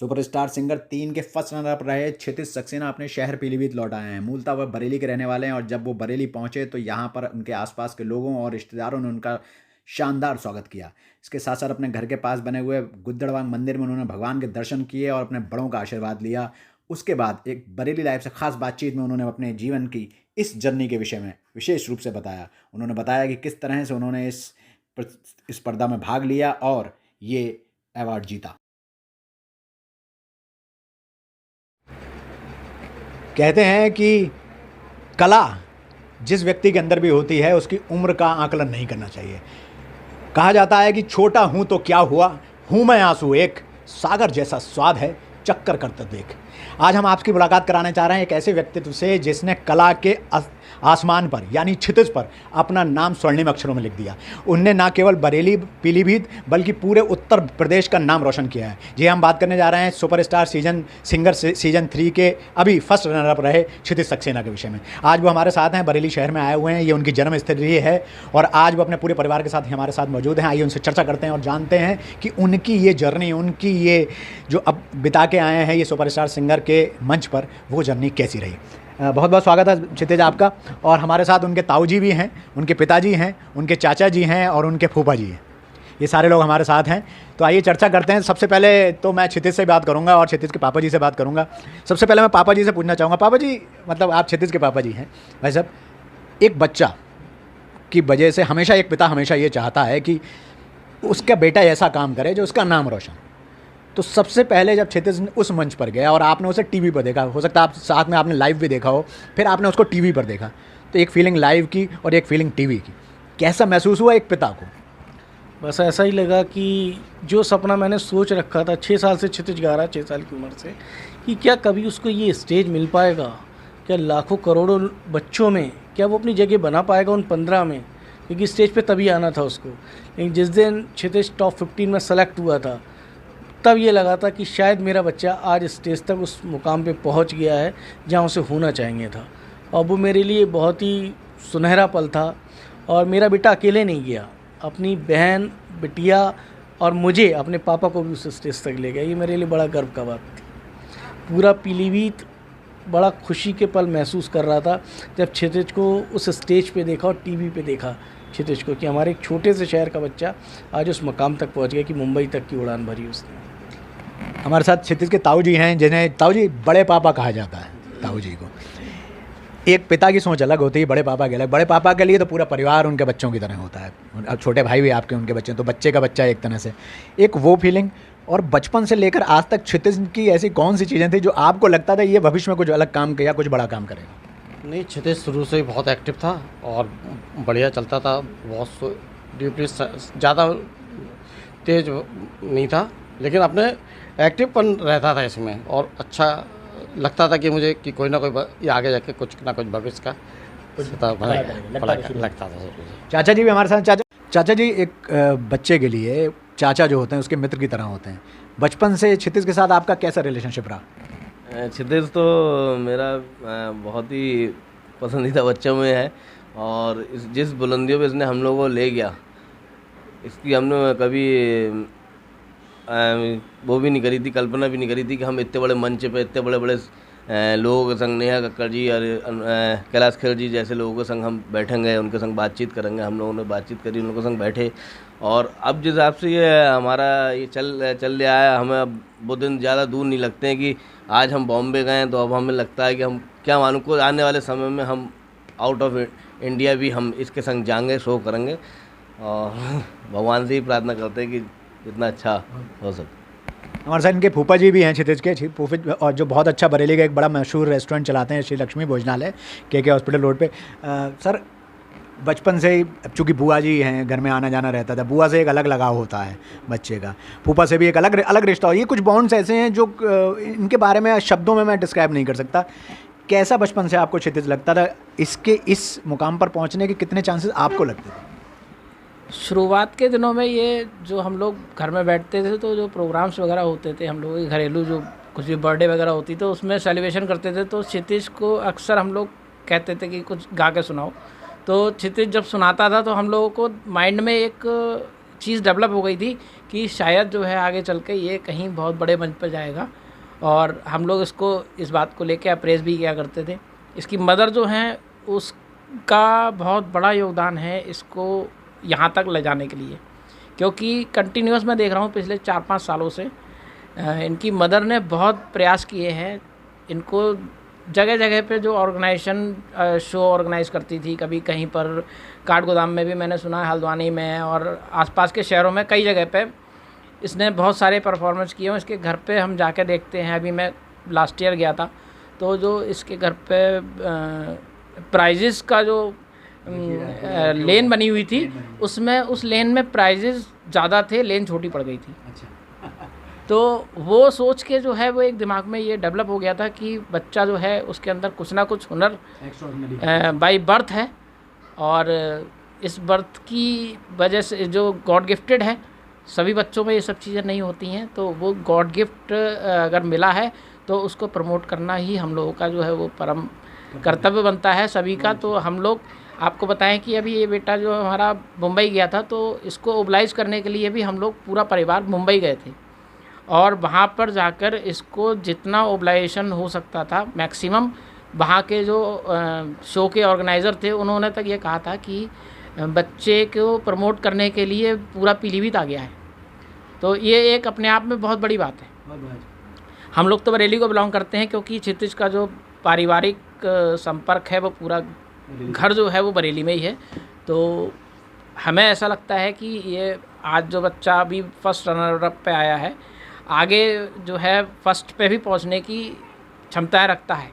Superstar singer 3 के first runner up रहे क्षितिज सक्सेना अपने शहर पीलीभीत लौट आए हैं। मूलतः वह बरेली के रहने वाले हैं और जब वो बरेली पहुंचे तो यहां पर उनके आसपास के लोगों और रिश्तेदारों ने उनका शानदार स्वागत किया। इसके साथ साथ अपने घर के पास बने हुए गुद्दड़बाग मंदिर में उन्होंने भगवान के दर्शन किए और अपने बड़ों का आशीर्वाद लिया। उसके बाद एक बरेली लाइव से खास बातचीत में उन्होंने अपने जीवन की इस जर्नी के विषय में विशेष रूप से बताया। उन्होंने बताया कि किस तरह से उन्होंने इस स्पर्धा में भाग लिया और ये अवार्ड जीता। कहते हैं कि कला जिस व्यक्ति के अंदर भी होती है उसकी उम्र का आकलन नहीं करना चाहिए। कहा जाता है कि छोटा हूं तो क्या हुआ, हूं मैं आंसू एक, सागर जैसा स्वाद है चक्कर करता देख। आज हम आपकी मुलाकात कराने चाह रहे हैं एक ऐसे व्यक्तित्व से जिसने कला के आसमान पर यानी क्षितिज पर अपना नाम स्वर्णिम अक्षरों में लिख दिया। उनने ना केवल बरेली पीलीभीत बल्कि पूरे उत्तर प्रदेश का नाम रोशन किया है। जी हम बात करने जा रहे हैं सुपरस्टार सिंगर सीजन 3 के अभी फर्स्ट रनर अप रहे क्षितिज सक्सेना के विषय में। आज वो हमारे साथ हैं, बरेली शहर में आए हुए हैं, ये उनकी जन्मस्थली है और आज वो अपने पूरे परिवार के साथ हमारे साथ मौजूद हैं। आइए उनसे चर्चा करते हैं और जानते हैं कि उनकी ये जर्नी, उनकी ये जो अब बिता के आए हैं ये सुपरस्टार सिंगर के मंच पर, वो जर्नी कैसी रही। बहुत बहुत स्वागत है क्षितिज आपका। और हमारे साथ उनके ताऊ जी भी हैं, उनके पिताजी हैं, उनके चाचा जी हैं और उनके फूफा जी हैं। ये सारे लोग हमारे साथ हैं। तो आइए चर्चा करते हैं। सबसे पहले तो मैं क्षितिज से बात करूंगा और क्षितिज के पापा जी से बात करूंगा। सबसे पहले मैं पापा जी से पूछना चाहूँगा, पापा जी मतलब आप क्षितिज के पापा जी हैं। भाई साहब, एक बच्चा की वजह से हमेशा एक पिता हमेशा ये चाहता है कि उसका बेटा ऐसा काम करे जो उसका नाम रोशन। तो सबसे पहले जब क्षितिज उस मंच पर गया और आपने उसे टीवी पर देखा, हो सकता है आप साथ में आपने लाइव भी देखा हो, फिर आपने उसको टीवी पर देखा, तो एक फीलिंग लाइव की और एक फीलिंग टीवी की, कैसा महसूस हुआ एक पिता को? बस ऐसा ही लगा कि जो सपना मैंने सोच रखा था 6 साल से क्षितिज गा रहा, 6 साल की उम्र से, कि क्या कभी उसको ये स्टेज मिल पाएगा, क्या लाखों करोड़ों बच्चों में क्या वो अपनी जगह बना पाएगा उन 15 में, क्योंकि स्टेज पे तभी आना था उसको। लेकिन जिस दिन क्षितिज टॉप 15 में सेलेक्ट हुआ था तब ये लगा था कि शायद मेरा बच्चा आज स्टेज तक उस मुकाम पे पहुंच गया है जहां उसे होना चाहिए था। और वो मेरे लिए बहुत ही सुनहरा पल था। और मेरा बेटा अकेले नहीं गया, अपनी बहन, बिटिया और मुझे, अपने पापा को भी उस स्टेज तक ले गया। ये मेरे लिए बड़ा गर्व का बात थी। पूरा पीलीभीत बड़ा खुशी के पल महसूस कर रहा था जब क्षितिज को उस स्टेज पे देखा और टीवी पे देखा क्षितिज को, कि हमारे एक छोटे से शहर का बच्चा आज उस मकाम तक पहुंच गया कि मुंबई तक की उड़ान भरी उसने। हमारे साथ क्षितिज के ताऊ जी हैं, जिन्हें ताऊ जी बड़े पापा कहा जाता है। ताऊ जी को एक पिता की सोच अलग होती है, बड़े पापा की अलग। बड़े पापा के लिए तो पूरा परिवार उनके बच्चों की तरह होता है। अब छोटे भाई भी आपके उनके बच्चे, तो बच्चे का बच्चा एक तरह से एक वो फीलिंग। और बचपन से लेकर आज तक क्षितिज की ऐसी कौन सी चीज़ें थी जो आपको लगता था ये भविष्य में कुछ अलग काम किया, कुछ बड़ा काम करेगा? नहीं, क्षितिज शुरू से ही बहुत एक्टिव था और बढ़िया चलता था। बहुत डीपली ज़्यादा तेज नहीं था, लेकिन अपने एक्टिवपन रहता था इसमें और अच्छा लगता था कि मुझे कि कोई ना कोई ये आगे जाके कुछ ना कुछ भविष्य का लगता था। चाचा जी भी हमारे साथ। चाचा जी, एक बच्चे के लिए चाचा जो होते हैं उसके मित्र की तरह होते हैं। बचपन से क्षितिज के साथ आपका कैसा रिलेशनशिप रहा? क्षितिज तो मेरा बहुत ही पसंदीदा बच्चों में है और जिस बुलंदियों पे इसने हम लोगों को ले गया, इसकी हमने कभी वो भी नहीं करी थी, कल्पना भी नहीं करी थी कि हम इतने बड़े मंच पे इतने बड़े बड़े लोगों के संग, नेहा कक्कड़ जी और कैलाश खेर जी जैसे लोगों के संग हम बैठेंगे, उनके संग बातचीत करेंगे। हम लोगों ने बातचीत करी, उनके संग बैठे और अब जिस हिसाब से ये हमारा ये चल रहा है, हमें अब वो दिन ज़्यादा दूर नहीं लगते हैं कि आज हम बॉम्बे गए तो अब हमें लगता है कि हम क्या मालूम को आने वाले समय में हम आउट ऑफ इंडिया भी हम इसके संग जाएंगे, शो करेंगे और भगवान से ही प्रार्थना करते हैं कि जितना अच्छा हो सके। हमारे साथ इनके फूफा जी भी हैं क्षितिज के फूफा, और जो बहुत अच्छा बरेली का एक बड़ा मशहूर रेस्टोरेंट चलाते हैं, श्री लक्ष्मी भोजनालय, के हॉस्पिटल रोड पे। सर, बचपन से ही चूँकि बुआ जी हैं, घर में आना जाना रहता था, बुआ से एक अलग लगाव होता है बच्चे का, फूफा से भी एक अलग रिश्ता हो। ये कुछ बॉन्ड्स ऐसे हैं जो इनके बारे में शब्दों में मैं डिस्क्राइब नहीं कर सकता। कैसा बचपन से आपको क्षितिज लगता था? इसके इस मुकाम पर पहुँचने के कितने चांसेस आपको लगते थे? शुरुआत के दिनों में ये जो हम लोग घर में बैठते थे तो जो प्रोग्राम्स वगैरह होते थे, हम लोगों के घरेलू जो कुछ भी बर्थडे वगैरह होती तो उसमें सेलिब्रेशन करते थे, तो क्षितिज को अक्सर हम लोग कहते थे कि कुछ गा के सुनाओ। तो क्षितिज जब सुनाता था तो हम लोगों को माइंड में एक चीज़ डेवलप हो गई थी कि शायद जो है आगे चल के ये कहीं बहुत बड़े मंच पर जाएगा, और हम लोग इसको इस बात को लेके अप्रेस भी किया करते थे। इसकी मदर जो हैं उसका बहुत बड़ा योगदान है इसको यहाँ तक ले जाने के लिए, क्योंकि कंटिन्यूस मैं देख रहा हूँ पिछले 4-5 सालों से इनकी मदर ने बहुत प्रयास किए हैं। इनको जगह जगह पे जो ऑर्गेनाइजेशन शो ऑर्गेनाइज करती थी, कभी कहीं पर काठगोदाम में भी मैंने सुना है, हल्द्वानी में और आसपास के शहरों में कई जगह पे इसने बहुत सारे परफॉर्मेंस किए हैं। इसके घर पे हम जाके देखते हैं, अभी मैं लास्ट ईयर गया था तो जो इसके घर पे प्राइजेस का जो लेन बनी हुई थी उसमें उस लेन में प्राइजेस ज़्यादा थे, लेन छोटी पड़ गई थी। तो वो सोच के जो है वो एक दिमाग में ये डेवलप हो गया था कि बच्चा जो है उसके अंदर कुछ ना कुछ हुनर बाय बर्थ है, और इस बर्थ की वजह से जो गॉड गिफ्टेड है, सभी बच्चों में ये सब चीज़ें नहीं होती हैं, तो वो गॉड गिफ्ट अगर मिला है तो उसको प्रमोट करना ही हम लोगों का जो है वो परम कर्तव्य बनता है सभी का। तो हम लोग आपको बताएं कि अभी ये बेटा जो हमारा मुंबई गया था, तो इसको ओबलाइज करने के लिए भी हम लोग पूरा परिवार मुंबई गए थे, और वहाँ पर जाकर इसको जितना ओबलाइजेशन हो सकता था मैक्सिमम, वहाँ के जो शो के ऑर्गेनाइज़र थे उन्होंने तक ये कहा था कि बच्चे को प्रमोट करने के लिए पूरा पीलीभीत आ गया है। तो ये एक अपने आप में बहुत बड़ी बात है। हम लोग तो बरेली को बिलोंग करते हैं, क्योंकि क्षितिज का जो पारिवारिक संपर्क है वो पूरा घर जो है वो बरेली में ही है। तो हमें ऐसा लगता है कि ये आज जो बच्चा अभी फर्स्ट रनर अप पे आया है, आगे जो है फर्स्ट पे भी पहुंचने की क्षमताएं रखता है।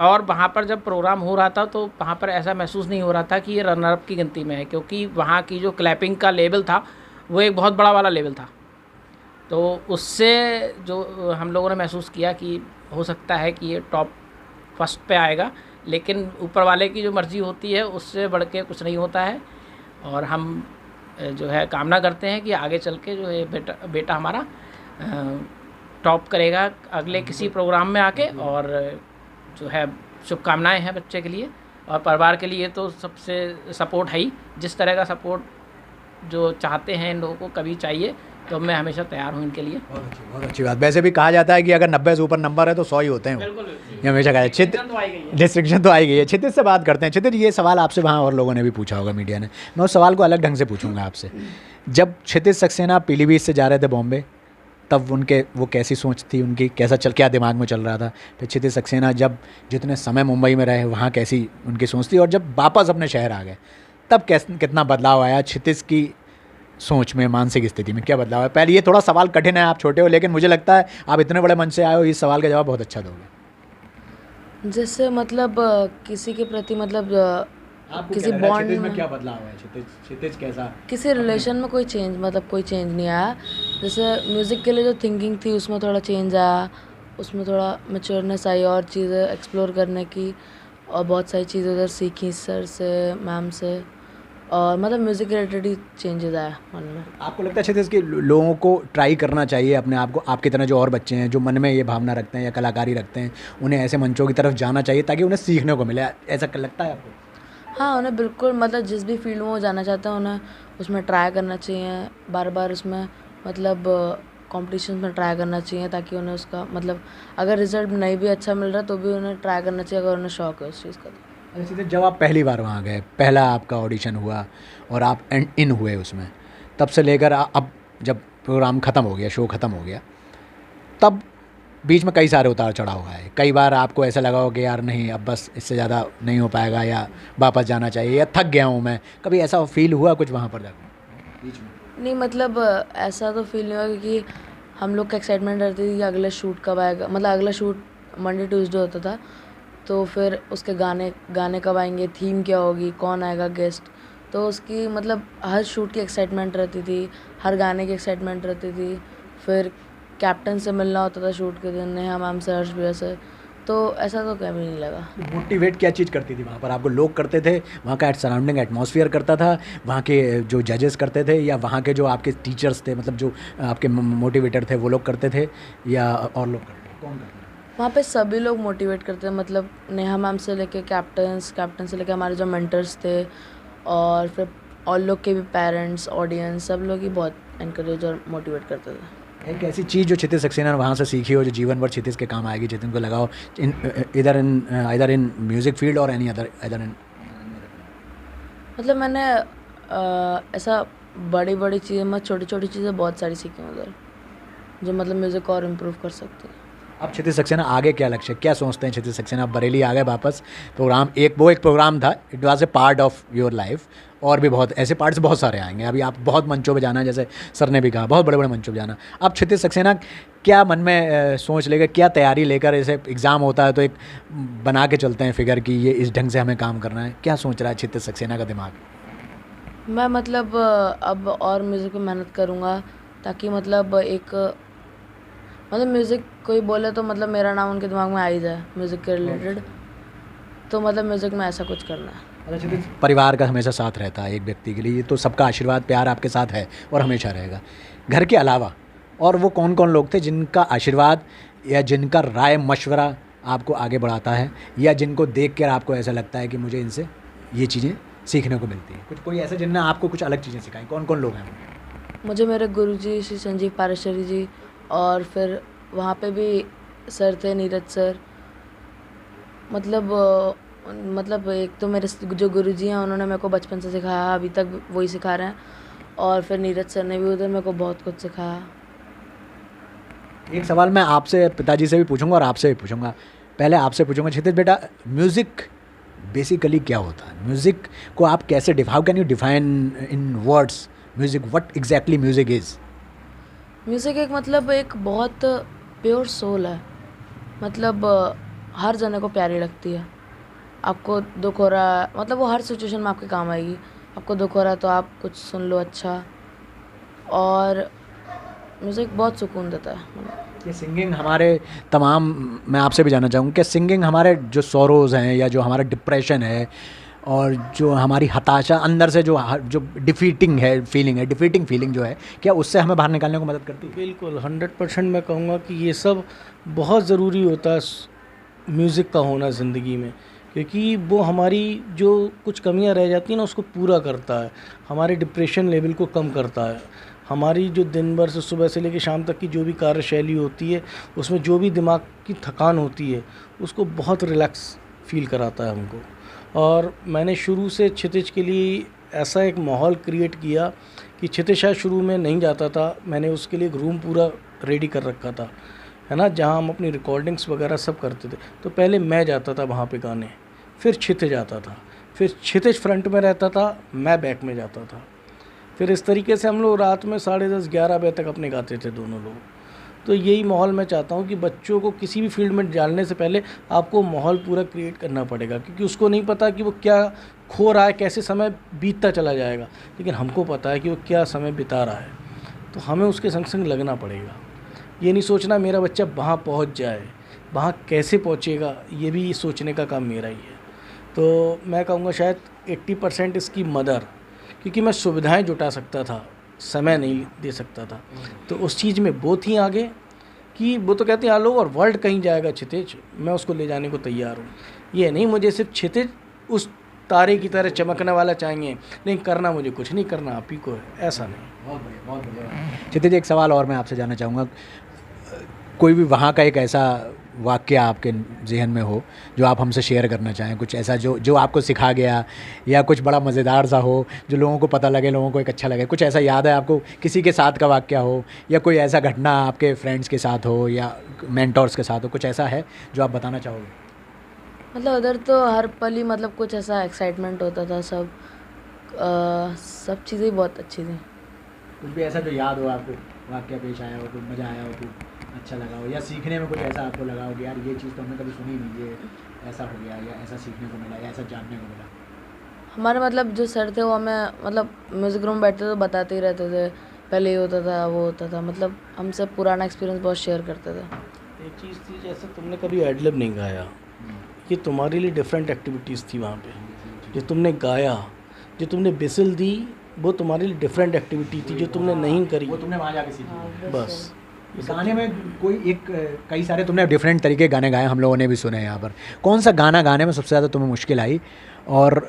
और वहाँ पर जब प्रोग्राम हो रहा था तो वहाँ पर ऐसा महसूस नहीं हो रहा था कि ये रनर अप की गिनती में है, क्योंकि वहाँ की जो क्लैपिंग का लेवल था वो एक बहुत बड़ा वाला लेवल था। तो उससे जो हम लोगों ने महसूस किया कि हो सकता है कि ये टॉप फर्स्ट पे आएगा, लेकिन ऊपर वाले की जो मर्ज़ी होती है उससे बढ़ के कुछ नहीं होता है। और हम जो है कामना करते हैं कि आगे चल के जो है बेटा हमारा टॉप करेगा अगले किसी प्रोग्राम में आके। और जो है शुभकामनाएं हैं बच्चे के लिए और परिवार के लिए, तो सबसे सपोर्ट है ही। जिस तरह का सपोर्ट जो चाहते हैं इन लोगों को कभी चाहिए तो मैं हमेशा तैयार हूँ इनके लिए। बहुत अच्छी बात। वैसे भी कहा जाता है कि अगर 90 से ऊपर नंबर है तो 100 ही होते हैं। ये हमेशा कहा है। डिस्ट्रिक्शन तो आई गई है। क्षितिज से बात करते हैं। क्षितिज, ये सवाल आपसे वहाँ और लोगों ने भी पूछा होगा, मीडिया ने, मैं उस सवाल को अलग ढंग से पूछूंगा आपसे। जब क्षितिज सक्सेना पीलीभीत से जा रहे थे बॉम्बे, तब उनके वो कैसी सोच थी उनकी, क्या दिमाग में चल रहा था? फिर क्षितिज सक्सेना जब जितने समय मुंबई में रहे वहाँ कैसी उनकी सोच थी, और जब वापस अपने शहर आ गए तब कितना बदलाव आया क्षितिज की सोच में, मानसिक स्थिति में क्या बदलाव है? पहले ये थोड़ा सवाल कठिन है, आप छोटे हो, लेकिन मुझे लगता है आप इतने बड़े मंच से आए हो, इस सवाल का जवाब बहुत अच्छा दोगे। जैसे मतलब किसी के प्रति मतलब किसी क्या बॉन्ड में क्या बदलाव है? क्षितिज कैसा? किसी रिलेशन में कोई चेंज नहीं आया। जैसे म्यूज़िक के लिए जो थिंकिंग थी उसमें थोड़ा चेंज आया, उसमें थोड़ा मैच्योरनेस आई और चीज़ें एक्सप्लोर करने की, और बहुत सारी चीज़ें उधर सीखी सर से, मैम से, और मतलब म्यूज़िक रिलेटेड ही चेंजेस आया मन में। आपको लगता है क्षितिज कि लोगों को ट्राई करना चाहिए अपने आप को, आपकी तरह जो और बच्चे हैं जो मन में ये भावना रखते हैं या कलाकारी रखते हैं, उन्हें ऐसे मंचों की तरफ जाना चाहिए ताकि उन्हें सीखने को मिले, ऐसा लगता है आपको? हाँ, उन्हें बिल्कुल मतलब जिस भी फील्ड में वो जाना चाहते हैं उन्हें उसमें ट्राई करना चाहिए, बार बार उसमें मतलब कॉम्पिटिशन में ट्राई करना चाहिए, ताकि उन्हें उसका मतलब अगर रिजल्ट नहीं भी अच्छा मिल रहा तो भी उन्हें ट्राई करना चाहिए अगर उन्हें शौक है उस चीज़ का। अच्छा, जब आप पहली बार वहाँ गए, पहला आपका ऑडिशन हुआ और आप इन हुए उसमें, तब से लेकर अब जब प्रोग्राम ख़त्म हो गया, शो ख़त्म हो गया, तब बीच में कई सारे उतार चढ़ाव हुआ है। कई बार आपको ऐसा लगा हो कि यार नहीं, अब बस इससे ज़्यादा नहीं हो पाएगा, या वापस जाना चाहिए, या थक गया हूँ मैं, कभी ऐसा फील हुआ कुछ वहाँ पर जाकर बीच में? नहीं मतलब ऐसा तो फील नहीं हुआ, क्योंकि हम लोग का एक्साइटमेंट रहती थी कि अगला शूट कब आएगा, मतलब अगला शूट मंडे ट्यूसडे होता था, तो फिर उसके गाने कब आएंगे, थीम क्या होगी, कौन आएगा गेस्ट, तो उसकी मतलब हर शूट की एक्साइटमेंट रहती थी, हर गाने की एक्साइटमेंट रहती थी। फिर कैप्टन से मिलना होता था शूट के दिन, नेहा मैम से, हर्ष भैया से, तो ऐसा तो कभी नहीं लगा। मोटिवेट क्या चीज़ करती थी वहाँ पर आपको? लोग करते थे, वहाँ का सराउंडिंग एटमॉस्फेयर करता था, वहाँ के जो जजेस करते थे, या वहाँ के जो आपके टीचर्स थे, मतलब जो आपके मोटिवेटर थे वो लोग करते थे, या और लोग करते थे? कौन करते थे वहाँ पे? सभी लोग मोटिवेट करते हैं, मतलब नेहा मैम से लेके कैप्टन से लेके हमारे जो मेंटर्स थे, और फिर और लोग के भी पेरेंट्स, ऑडियंस, सब लोग ही बहुत एनकरेज और मोटिवेट करते थे। एक ऐसी चीज़ जो क्षितिज सक्सेना ने वहाँ से सीखी हो जो जीवन भर क्षितिज के काम आएगी, जितिन को लगाओ इधर इन म्यूज़िक फील्ड और एनी अदर इन। मतलब मैंने ऐसा बड़ी बड़ी चीज़ें, मैं छोटी छोटी चीज़ें बहुत सारी सीखी हूँ उधर, जो मतलब म्यूज़िक और इम्प्रूव कर सकती है। अब क्षितिज सक्सेना आगे क्या लक्ष्य, क्या सोचते हैं क्षितिज सक्सेना? आप बरेली आ गए वापस, प्रोग्राम एक प्रोग्राम था, it was a part of your life, और भी बहुत ऐसे पार्ट्स बहुत सारे आएंगे। अभी आप बहुत मंचों पे जाना है, जैसे सर ने भी कहा, बहुत बड़े बड़े मंचों पे जाना। अब क्षितिज सक्सेना क्या मन में सोच लेकर, क्या तैयारी लेकर, ऐसे एग्ज़ाम होता है तो एक बना के चलते हैं फिगर कि ये इस ढंग से हमें काम करना है, क्या सोच रहा है क्षितिज सक्सेना का दिमाग? मैं मतलब अब और म्यूज़िक पे मेहनत करूँगा, ताकि मतलब म्यूज़िक कोई बोले तो मतलब मेरा नाम उनके दिमाग में आ ही जाए म्यूज़िक के रिलेटेड। तो मतलब म्यूज़िक में ऐसा कुछ करना है। परिवार का हमेशा साथ रहता है एक व्यक्ति के लिए, ये तो सबका आशीर्वाद प्यार आपके साथ है और हमेशा रहेगा। घर के अलावा और वो कौन कौन लोग थे जिनका आशीर्वाद या जिनका राय मशवरा आपको आगे बढ़ाता है, या जिनको देख कर आपको ऐसा लगता है कि मुझे इनसे ये चीज़ें सीखने को मिलती है? कुछ कोई ऐसा जिनने आपको कुछ अलग चीज़ें सिखाई, कौन कौन लोग हैं? मुझे मेरे गुरुजी श्री संजीव पारेश्वरी जी, और फिर वहाँ पे भी सर थे नीरज सर। मतलब एक तो मेरे जो गुरुजी हैं उन्होंने मेरे को बचपन से सिखाया, अभी तक वही सिखा रहे हैं, और फिर नीरज सर ने भी उधर मेरे को बहुत कुछ सिखाया। एक सवाल मैं आपसे, पिताजी से भी पूछूंगा और आपसे भी पूछूंगा। पहले आपसे पूछूंगा, क्षितिज बेटा, म्यूज़िक बेसिकली क्या होता है? म्यूज़िक को आप कैसे how can you define in words music, what exactly music is? Music एक बहुत प्योर सोल है। मतलब हर जने को प्यारी लगती है। आपको दुख हो रहा है, मतलब वो हर सिचुएशन में आपके काम आएगी। आपको दुख हो रहा है तो आप कुछ सुन लो अच्छा, और म्यूज़िक बहुत सुकून देता है। ये सिंगिंग हमारे तमाम, मैं आपसे भी जानना चाहूँगा, क्या सिंगिंग हमारे जो सॉरोज़ हैं या जो हमारा डिप्रेशन है और जो हमारी हताशा अंदर से जो डिफीटिंग फीलिंग जो है, क्या उससे हमें बाहर निकालने को मदद करती है? बिल्कुल 100% मैं कहूँगा कि ये सब बहुत ज़रूरी होता है म्यूज़िक का होना ज़िंदगी में, क्योंकि वो हमारी जो कुछ कमियां रह जाती हैं ना उसको पूरा करता है, हमारे डिप्रेशन लेवल को कम करता है, हमारी जो दिन भर से सुबह से लेकर शाम तक की जो भी कार्यशैली होती है उसमें जो भी दिमाग की थकान होती है उसको बहुत रिलैक्स फील कराता है हमको। और मैंने शुरू से क्षितिज के लिए ऐसा एक माहौल क्रिएट किया कि क्षितिज शायद शुरू में नहीं जाता था, मैंने उसके लिए एक रूम पूरा रेडी कर रखा था, है ना, जहाँ हम अपनी रिकॉर्डिंग्स वगैरह सब करते थे। तो पहले मैं जाता था वहाँ पे गाने, फिर क्षितिज आता था, फिर क्षितिज फ्रंट में रहता था, मैं बैक में जाता था। फिर इस तरीके से हम लोग रात में 10:30-11 बजे तक अपने गाते थे दोनों लोग। तो यही माहौल मैं चाहता हूँ कि बच्चों को किसी भी फील्ड में डालने से पहले आपको माहौल पूरा क्रिएट करना पड़ेगा, क्योंकि उसको नहीं पता कि वो क्या खो रहा है, कैसे समय बीतता चला जाएगा, लेकिन हमको पता है कि वो क्या समय बिता रहा है। तो हमें उसके संग संग लगना पड़ेगा। ये नहीं सोचना मेरा बच्चा वहाँ पहुँच जाए, वहाँ कैसे पहुँचेगा ये भी सोचने का काम मेरा ही है। तो मैं कहूँगा शायद 80% इसकी मदर, क्योंकि मैं सुविधाएं जुटा सकता था, समय नहीं दे सकता था, तो उस चीज़ में वो थी आगे कि वो तो कहते हैं ऑल ओवर वर्ल्ड कहीं जाएगा क्षितिज, मैं उसको ले जाने को तैयार हूँ। ये नहीं मुझे सिर्फ क्षितिज उस तारे की तरह चमकने वाला चाहिए, नहीं करना मुझे कुछ नहीं करना, आप ही को है, ऐसा नहीं। बहुत बढ़िया, बहुत बढ़िया। क्षितिज, एक सवाल और मैं आपसे जानना चाहूँगा, कोई भी वहाँ का एक ऐसा वाक्य आपके जहन में हो जो आप हमसे शेयर करना चाहें, कुछ ऐसा जो आपको सिखा गया, या कुछ बड़ा मज़ेदार सा हो जो लोगों को पता लगे, लोगों को एक अच्छा लगे, कुछ ऐसा याद है आपको किसी के साथ का वाक्य हो, या कोई ऐसा घटना आपके फ्रेंड्स के साथ हो या मेंटोर्स के साथ हो, कुछ ऐसा है जो आप बताना चाहोगे? मतलब उधर तो हर पल ही मतलब कुछ ऐसा एक्साइटमेंट होता था, सब चीज़ें ही बहुत अच्छी थी। कुछ भी ऐसा जो याद हो आपको, वाक्य पेश आया हो, कुछ मज़ा आया हो, कुछ अच्छा लगा हो, या सीखने में कुछ ऐसा आपको लगा हो कि यार ये चीज़ तो हमने कभी सुनी नहीं, ये ऐसा हो गया, या ऐसा सीखने को मिला, या ऐसा जानने को मिला? हमारे मतलब जो सर थे वो हमें मतलब म्यूज़िक रूम बैठते तो बताते ही रहते थे, पहले ये होता था वो होता था, मतलब हमसे पुराना एक्सपीरियंस बहुत शेयर करते थे। एक चीज़ थी, जैसे तुमने कभी एडलिब नहीं गाया, ये तुम्हारे लिए डिफरेंट एक्टिविटीज़ थी वहाँ पे। जो तुमने गाया, जो तुमने बिसल दी, वो तुम्हारे लिए डिफरेंट एक्टिविटी थी जो तुमने नहीं करी, वो तुमने वहाँ जाके सीखी। बस। गाने में कोई कई सारे तुमने डिफरेंट तरीके गाने गाए, हम लोगों ने भी सुने हैं यहाँ पर। कौन सा गाना गाने में सबसे ज़्यादा तुम्हें मुश्किल आई, और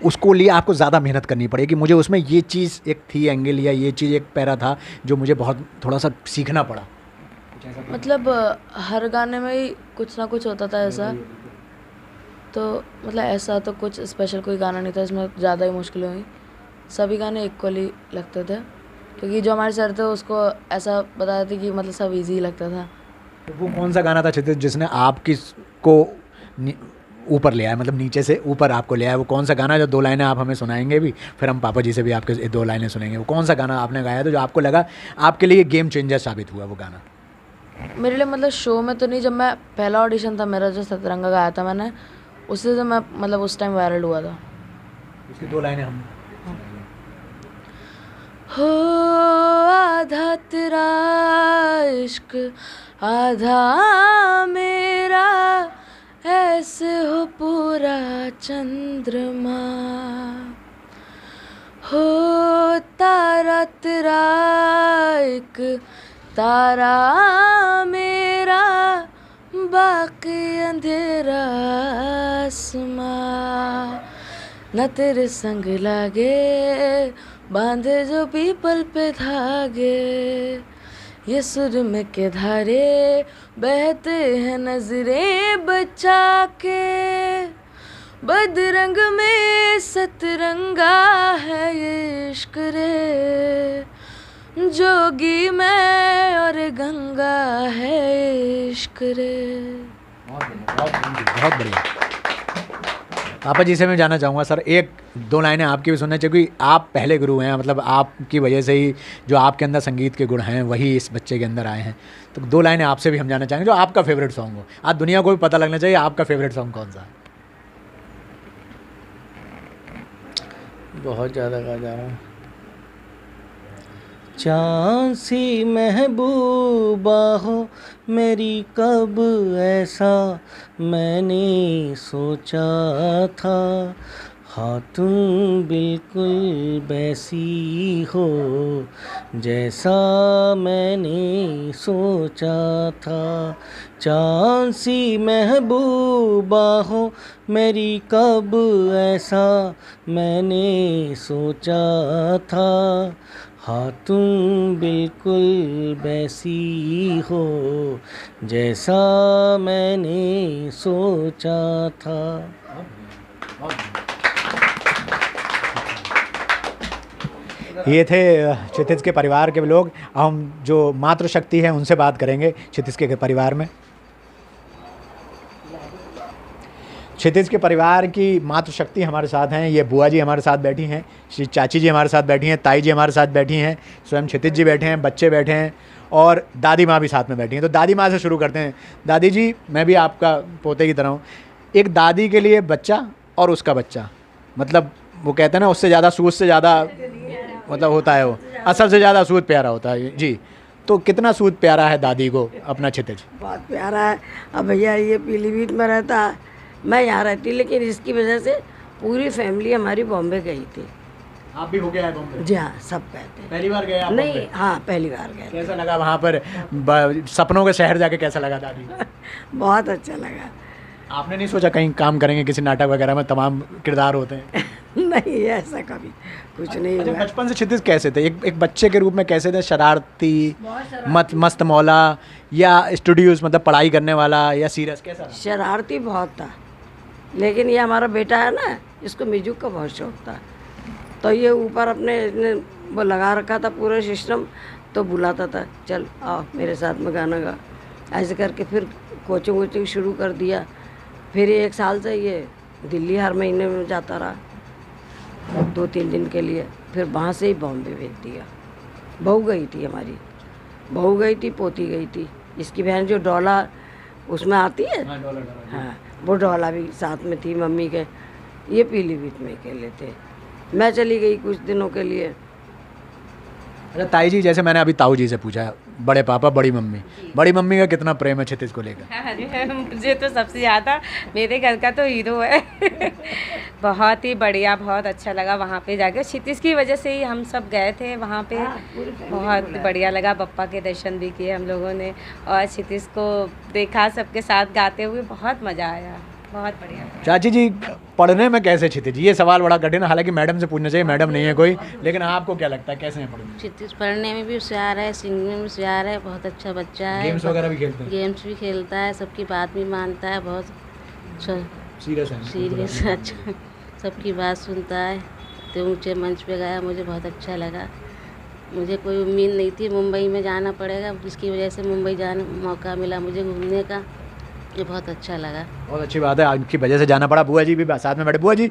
उसको लिए आपको ज़्यादा मेहनत करनी पड़ेगी कि मुझे उसमें ये चीज़ एक थी एंगल या ये चीज़ एक पैरा था जो मुझे बहुत थोड़ा सा सीखना पड़ा? मतलब हर गाने में ही कुछ ना कुछ होता था ऐसा, तो मतलब ऐसा तो कुछ स्पेशल कोई गाना नहीं था इसमें ज़्यादा ही मुश्किल हुई। सभी गाने इक्वली लगते थे क्योंकि जो हमारे सर थे उसको ऐसा बताया था कि मतलब सब इजी लगता था। तो वो कौन सा गाना था क्षितिज जिसने आपकी को ऊपर ले आया, मतलब नीचे से ऊपर आपको ले आया? वो कौन सा गाना जो 2 लाइनें आप हमें सुनाएंगे भी, फिर हम पापा जी से भी आपके 2 लाइनें सुनेंगे। वो कौन सा गाना आपने गाया था जो आपको लगा आपके लिए गेम चेंजर साबित हुआ वो गाना? मेरे लिए मतलब शो में तो नहीं, जब मैं पहला ऑडिशन था मेरा जो सतरंगा गाया था मैंने, उससे तो मैं मतलब उस टाइम वायरल हुआ था। उसकी 2 लाइनें हम हो आधा तेरा इश्क आधा मेरा, ऐसे हो पूरा चंद्रमा, हो तारा तेरा एक तारा मेरा, बाकी अंधेरा आसमां, न तेरे संग लागे बांधे जो पीपल पे धागे, ये सुर में के धारे बहते हैं नजरें बचा के, बदरंग में सतरंगा है ये इश्क रे, जोगी मैं और गंगा है ये इश्क रे। बहुत बढ़िया। पापा जी से मैं जानना चाहूँगा सर, 1-2 लाइनें आपकी भी सुनना चाहिए क्योंकि आप पहले गुरु हैं, मतलब आपकी वजह से ही जो आपके अंदर संगीत के गुण हैं वही इस बच्चे के अंदर आए हैं। तो 2 लाइनें आपसे भी हम जानना चाहेंगे जो आपका फेवरेट सॉन्ग हो। आज दुनिया को भी पता लगना चाहिए आपका फेवरेट सॉन्ग कौन सा है। बहुत ज़्यादा गा जा रहा हूँ। चाँद सी महबूबा हो मेरी कब ऐसा मैंने सोचा था, हाँ तुम बिल्कुल वैसी हो जैसा मैंने सोचा था। चाँद सी महबूबा हो मेरी कब ऐसा मैंने सोचा था, हाँ तुम बिल्कुल वैसी हो जैसा मैंने सोचा था। ये थे क्षितिज के परिवार के लोग। हम जो मातृशक्ति है उनसे बात करेंगे क्षितिज के परिवार में। क्षितिज के परिवार की मातृशक्ति हमारे साथ हैं। ये बुआ जी हमारे साथ बैठी हैं, श्री चाची जी हमारे साथ बैठी हैं, ताई जी हमारे साथ बैठी हैं, स्वयं क्षितिज जी बैठे हैं, बच्चे बैठे हैं और दादी माँ भी साथ में बैठी हैं। तो दादी माँ से शुरू करते हैं। दादी जी, मैं भी आपका पोते की तरह हूँ। एक दादी के लिए बच्चा और उसका बच्चा, मतलब वो कहते हैं ना, उससे ज़्यादा सूद से ज़्यादा मतलब होता है, वो असल से ज़्यादा सूद प्यारा होता है जी। तो कितना सूद प्यारा है दादी को अपना क्षितिज? बहुत प्यारा है। अब भैया ये पीलीभीत में रहता है, मैं यहाँ रहती, लेकिन इसकी वजह से पूरी फैमिली हमारी बॉम्बे गई थी। आप भी हो गया है बॉम्बे? जी हाँ, सब गए थे। पहली बार गए आप नहीं, बॉम्बे? हाँ पहली बार गए। कैसा लगा वहाँ पर सपनों के शहर जाके? कैसा लगा दादी? बहुत अच्छा लगा। आपने नहीं सोचा कहीं काम करेंगे किसी नाटक वगैरह में? तमाम किरदार होते हैं। नहीं, ऐसा कभी कुछ नहीं अच्छा, हुआ। बचपन से क्षितिज कैसे थे? एक बच्चे के रूप में कैसे थे? शरारती, मस्त मौला, या स्टूडियोज मतलब पढ़ाई करने वाला, या सीरियस, कैसा? शरारती बहुत था, लेकिन ये हमारा बेटा है ना, इसको म्यूजिक का बहुत शौक था। तो ये ऊपर अपने इसने वो लगा रखा था पूरा सिस्टम, तो बुलाता था, चल आओ मेरे साथ में गाना गा। ऐसे करके फिर कोचिंग वोचिंग शुरू कर दिया। फिर 1 साल से ये दिल्ली हर महीने में जाता रहा 2-3 दिन के लिए। फिर वहाँ से ही बॉम्बे भेज दिया। बहू गई थी हमारी, बहू गई थी, पोती गई थी। इसकी बहन जो डोला उसमें आती है, हाँ वो डोला भी साथ में थी मम्मी के। ये पीलीभीत में अकेले थे। मैं चली गई कुछ दिनों के लिए। अच्छा ताई जी, जैसे मैंने अभी ताऊ जी से पूछा, बड़े पापा बड़ी मम्मी का कितना प्रेम है क्षितिज को लेकर? अरे मुझे तो सबसे ज़्यादा मेरे घर का तो हीरो है। बहुत ही बढ़िया, बहुत अच्छा लगा वहाँ पे जाकर। क्षितिज की वजह से ही हम सब गए थे वहाँ पे। बहुत बढ़िया लगा, पप्पा के दर्शन भी किए हम लोगों ने और क्षितिज को देखा सबके साथ गाते हुए, बहुत मज़ा आया। बहुत बढ़िया। चाची जी पढ़ने में कैसे क्षितिज? ये सवाल बड़ा कठिन है, हालांकि मैडम से पूछना चाहिए, मैडम नहीं है कोई, लेकिन आपको क्या लगता है कैसे हैं पढ़ने में? क्षितिज पढ़ने में भी होशियार है, सिंगिंग में भी होशियार है, बहुत अच्छा बच्चा है। गेम्स वगैरह भी खेलते हैं? गेम्स भी खेलता है, सबकी बात भी मानता है, बहुत अच्छा सीरियस है? सीरियस अच्छा, सबकी बात सुनता है। तो ऊँचे मंच पे गया, मुझे बहुत अच्छा लगा। मुझे कोई उम्मीद नहीं थी मुंबई में जाना पड़ेगा, जिसकी वजह से मुंबई जाने मौका मिला मुझे घूमने का, ये बहुत अच्छा लगा। बहुत अच्छी बात है, आपकी वजह से जाना पड़ा। बुआ जी भी साथ में बैठे। बुआ जी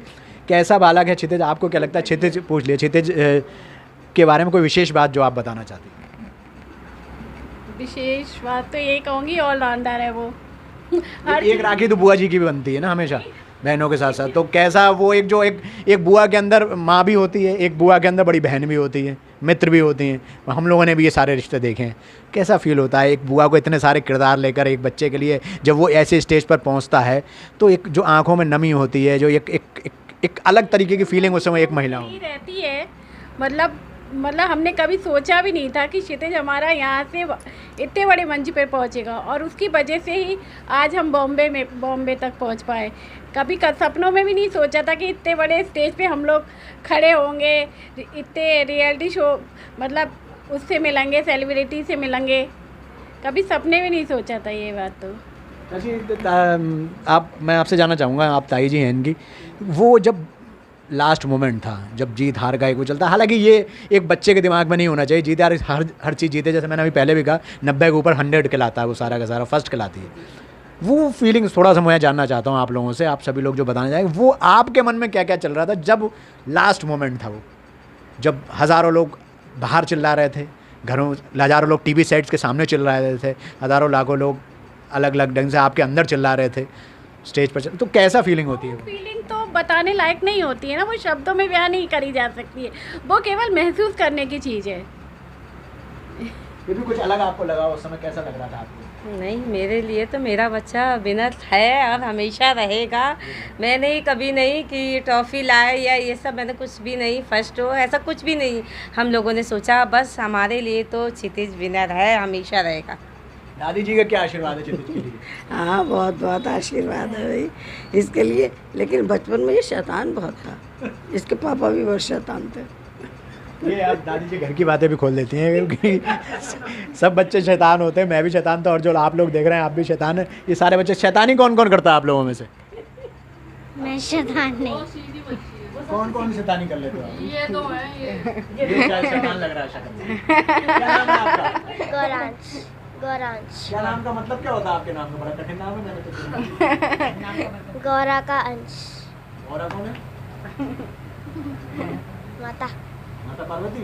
कैसा बालक है क्षितिज? आपको क्या लगता है? क्षितिज पूछ लिया, क्षितिज के बारे में कोई विशेष बात जो आप बताना चाहती हैं? विशेष बात तो यही कहूँगी, ऑलराउंडर है वो। एक राखी तो बुआ जी की भी बनती है ना हमेशा बहनों के साथ साथ, तो कैसा वो एक बुआ के अंदर माँ भी होती है, एक बुआ के अंदर बड़ी बहन भी होती है, मित्र भी होती हैं। हम लोगों ने भी ये सारे रिश्ते देखे हैं। कैसा फील होता है एक बुआ को इतने सारे किरदार लेकर एक बच्चे के लिए जब वो ऐसे स्टेज पर पहुंचता है, तो एक जो आंखों में नमी होती है, जो एक अलग तरीके की फीलिंग उस समय एक महिला रहती है। मतलब हमने कभी सोचा भी नहीं था कि क्षितिज हमारा यहाँ से इतने बड़े मंच पर पहुँचेगा, और उसकी वजह से ही आज हम बॉम्बे तक पहुँच पाए। कभी सपनों में भी नहीं सोचा था कि इतने बड़े स्टेज पे हम लोग खड़े होंगे, इतने रियलिटी शो मतलब उससे मिलेंगे, सेलिब्रिटी से मिलेंगे, कभी सपने में नहीं सोचा था ये बात। तो मैं आपसे जानना चाहूँगा, आप ताई जी हैं इनकी, वो जब लास्ट मोमेंट था जब जीत हार का एक वो चलता, हालांकि ये एक बच्चे के दिमाग में नहीं होना चाहिए, जीत हार हर चीज़ जीते, जैसे मैंने अभी पहले भी कहा 90 के ऊपर 100 कहलाता है, वो सारा का सारा फर्स्ट कहलाती है। वो फीलिंग्स थोड़ा सा मैं जानना चाहता हूँ आप लोगों से, आप सभी लोग जो बताना चाहेंगे, वो आपके मन में क्या क्या चल रहा था जब लास्ट मोमेंट था, वो जब हज़ारों लोग बाहर चिल्ला रहे थे, घरों हज़ारों लोग टीवी सेट्स के सामने चिल्ला रहे थे, हज़ारों लाखों लोग अलग अलग ढंग से आपके अंदर चिल्ला रहे थे स्टेज पर, तो कैसा फीलिंग होती है? फीलिंग तो बताने लायक नहीं होती है ना, वो शब्दों में बयान नहीं करी जा सकती है, वो केवल महसूस करने की चीज़ है। फिर भी कुछ अलग आपको लगा उस समय, कैसा लग रहा था आपको? नहीं, मेरे लिए तो मेरा बच्चा विनर है और हमेशा रहेगा। मैंने कभी नहीं कि ट्रॉफी लाए या ये सब, मैंने कुछ भी नहीं, फर्स्ट हो ऐसा कुछ भी नहीं हम लोगों ने सोचा। बस हमारे लिए तो क्षितिज विनर है, हमेशा रहेगा। दादी जी का क्या आशीर्वाद है क्षितिज के लिए? हाँ, बहुत बहुत आशीर्वाद है भाई इसके लिए। लेकिन बचपन में ये शैतान बहुत था, इसके पापा भी बहुत शैतान थे। ये आप दादी जी घर की बातें भी खोल देती हैं, क्योंकि सब बच्चे शैतान होते हैं, मैं भी शैतान था, और जो आप लोग देख रहे हैं आप भी शैतान हैं। ये सारे बच्चे शैतानी कौन कौन करता है आप लोगों में से? मैं शैतान नहीं। कौन कौन शैतानी कर लेते हो आप? ये तो है ये क्या शैतान लग रहा है शक्ल से? क्या नाम है आपका? गौरांश। गौरांश। क्या नाम का मतलब क्या होता है आपके नाम का? बड़ा कठिन नाम है, मैंने तो गौरा का अंश। गौरा कौन है? माता। माता पार्वती।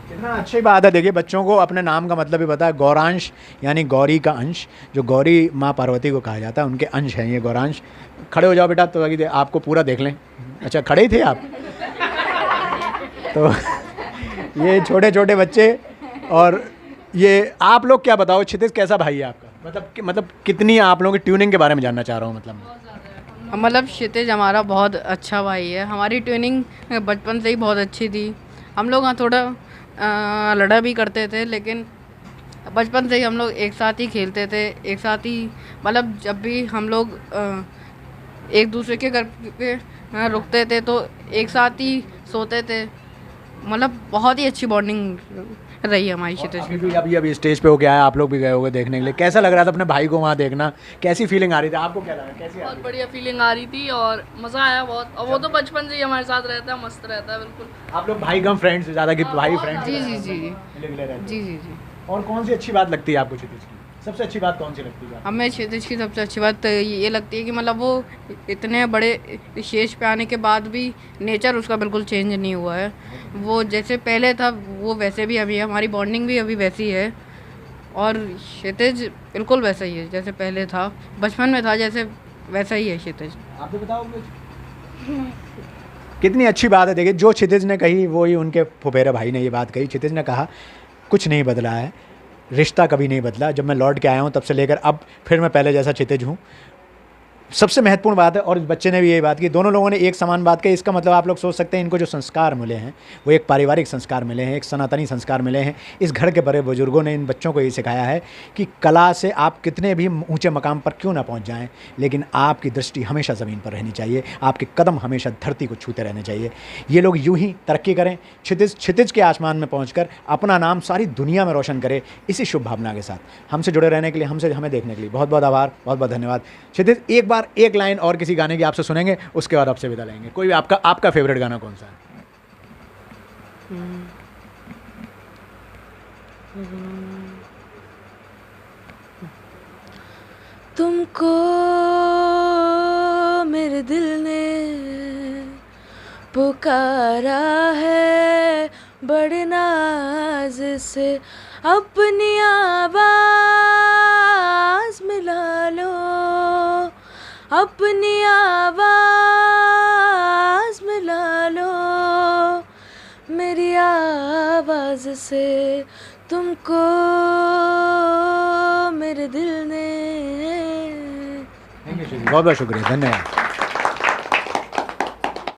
कितना अच्छी बात है। देखिए बच्चों को अपने नाम का मतलब भी पता है। गौरांश यानी गौरी का अंश, जो गौरी माँ पार्वती को कहा जाता है, उनके अंश हैं ये गौरांश। खड़े हो जाओ बेटा, तो आपको पूरा देख लें। अच्छा, खड़े ही थे आप? तो ये छोटे छोटे बच्चे, और ये आप लोग क्या बताओ, क्षितिज कैसा भाई है आपका? मतलब कितनी आप लोगों की ट्यूनिंग के बारे में जानना चाह रहा हूँ। मतलब क्षितिज हमारा बहुत अच्छा भाई है। हमारी ट्यूनिंग बचपन से ही बहुत अच्छी थी। हम लोग हाँ थोड़ा लड़ा भी करते थे, लेकिन बचपन से ही हम लोग एक साथ ही खेलते थे, एक साथ ही। मतलब जब भी हम लोग एक दूसरे के घर पे रुकते थे तो एक साथ ही सोते थे। मतलब बहुत ही अच्छी बॉन्डिंग रही है हमारी क्षितिज। अभी स्टेज पे हो गया है, आप लोग भी गए होंगे देखने के लिए। कैसा लग रहा था अपने भाई को वहाँ देखना? कैसी फीलिंग आ रही थी आपको? क्या लगा, कैसी? बहुत बढ़िया फीलिंग आ रही थी और मज़ा आया बहुत। और वो तो बचपन से ही हमारे साथ रहता है, मस्त रहता है बिल्कुल। आप लोग भाई कम फ्रेंड्स ज़्यादा कि भाई फ्रेंड्स? जी जी जी जी जी जी। और कौन सी अच्छी बात लगती है आपको क्षितिज की? सबसे अच्छी बात कौन सी लगती है? हमें क्षितिज की सबसे अच्छी बात ये लगती है कि मतलब वो इतने बड़े स्टेज पे आने के बाद भी नेचर उसका बिल्कुल चेंज नहीं हुआ है। वो जैसे पहले था वो वैसे भी अभी है। हमारी बॉन्डिंग भी अभी वैसी है, और क्षितिज बिल्कुल वैसा ही है जैसे पहले था, बचपन में था जैसे वैसा ही है क्षितिज। आप भी बताओ कितनी अच्छी बात है। देखिए जो क्षितिज ने कही वो ही उनके फुफेरे भाई ने ये बात कही। क्षितिज ने कहा कुछ नहीं बदला है, रिश्ता कभी नहीं बदला। जब मैं लौट के आया हूँ तब से लेकर अब फिर मैं पहले जैसा क्षितिज हूँ। सबसे महत्वपूर्ण बात है, और बच्चे ने भी यही बात की, दोनों लोगों ने एक समान बात कही। इसका मतलब आप लोग सोच सकते हैं इनको जो संस्कार मिले हैं वो एक पारिवारिक संस्कार मिले हैं, एक सनातनी संस्कार मिले हैं। इस घर के बड़े बुजुर्गों ने इन बच्चों को ये सिखाया है कि कला से आप कितने भी ऊंचे मकाम पर क्यों ना पहुंच जाएं, लेकिन आपकी दृष्टि हमेशा ज़मीन पर रहनी चाहिए, आपके कदम हमेशा धरती को छूते रहने चाहिए। ये लोग यूं ही तरक्की करें, क्षितिज के आसमान में पहुँच अपना नाम सारी दुनिया में रोशन करें, इसी शुभ भावना के साथ। हमसे जुड़े रहने के लिए, हमें देखने के लिए बहुत बहुत आभार, बहुत बहुत धन्यवाद। क्षितिज, एक बार एक लाइन और किसी गाने की आपसे सुनेंगे, उसके बाद आपसे विदा लेंगे। कोई भी आपका फेवरेट गाना कौन सा है? तुमको मेरे दिल ने पुकारा है बड़े नाज से, अपनी आवाज़ मिला लो, अपनी आवाज़ मिला लो मेरी आवाज़ से, तुमको मेरे दिल ने। बहुत बहुत शुक्रिया, धन्यवाद।